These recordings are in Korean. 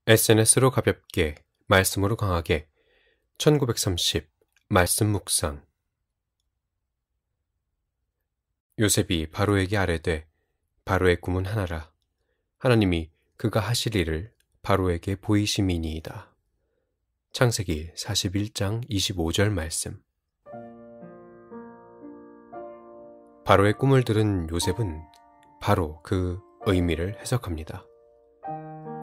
SNS로 가볍게, 말씀으로 강하게 1930 말씀 묵상. 요셉이 바로에게 아뢰되 바로의 꿈은 하나라. 하나님이 그가 하실 일을 바로에게 보이심이니이다. 창세기 41장 25절 말씀. 바로의 꿈을 들은 요셉은 바로 그 의미를 해석합니다.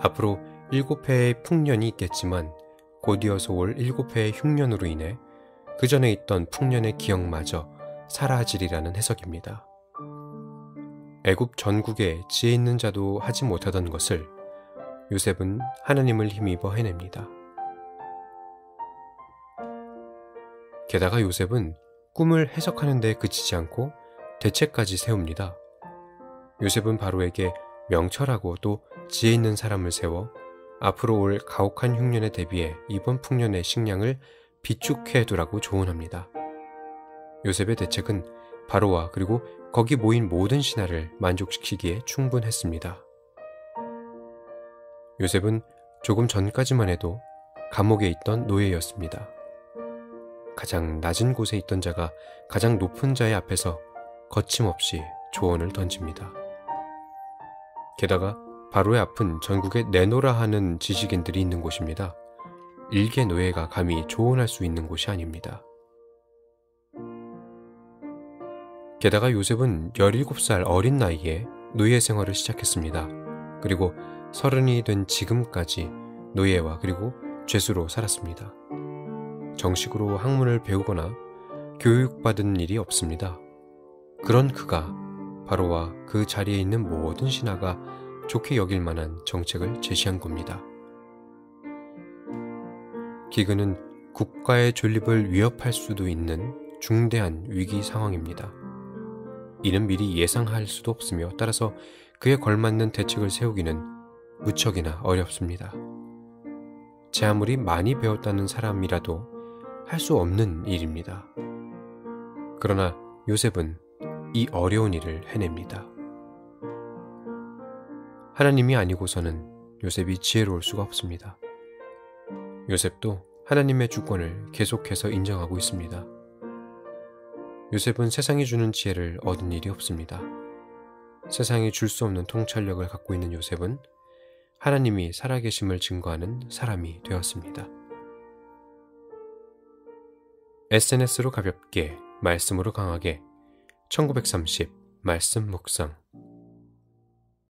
앞으로 7회의 풍년이 있겠지만 곧이어서 올 7회의 흉년으로 인해 그 전에 있던 풍년의 기억마저 사라지리라는 해석입니다. 애굽 전국에 지혜 있는 자도 하지 못하던 것을 요셉은 하나님을 힘입어 해냅니다. 게다가 요셉은 꿈을 해석하는 데 그치지 않고 대책까지 세웁니다. 요셉은 바로에게 명철하고 또 지혜 있는 사람을 세워 앞으로 올 가혹한 흉년에 대비해 이번 풍년의 식량을 비축해 두라고 조언합니다. 요셉의 대책은 바로와 그리고 거기 모인 모든 신하를 만족시키기에 충분했습니다. 요셉은 조금 전까지만 해도 감옥에 있던 노예였습니다. 가장 낮은 곳에 있던 자가 가장 높은 자의 앞에서 거침없이 조언을 던집니다. 게다가 바로의 앞은 전국에 내노라 하는 지식인들이 있는 곳입니다. 일개 노예가 감히 조언할 수 있는 곳이 아닙니다. 게다가 요셉은 17살 어린 나이에 노예 생활을 시작했습니다. 그리고 30이 된 지금까지 노예와 그리고 죄수로 살았습니다. 정식으로 학문을 배우거나 교육받은 일이 없습니다. 그런 그가 바로와 그 자리에 있는 모든 신하가 좋게 여길 만한 정책을 제시한 겁니다. 기근은 국가의 존립을 위협할 수도 있는 중대한 위기 상황입니다. 이는 미리 예상할 수도 없으며 따라서 그에 걸맞는 대책을 세우기는 무척이나 어렵습니다. 제 아무리 많이 배웠다는 사람이라도 할 수 없는 일입니다. 그러나 요셉은 이 어려운 일을 해냅니다. 하나님이 아니고서는 요셉이 지혜로울 수가 없습니다. 요셉도 하나님의 주권을 계속해서 인정하고 있습니다. 요셉은 세상이 주는 지혜를 얻은 일이 없습니다. 세상이 줄 수 없는 통찰력을 갖고 있는 요셉은 하나님이 살아계심을 증거하는 사람이 되었습니다. SNS로 가볍게, 말씀으로 강하게 1930 말씀 묵상.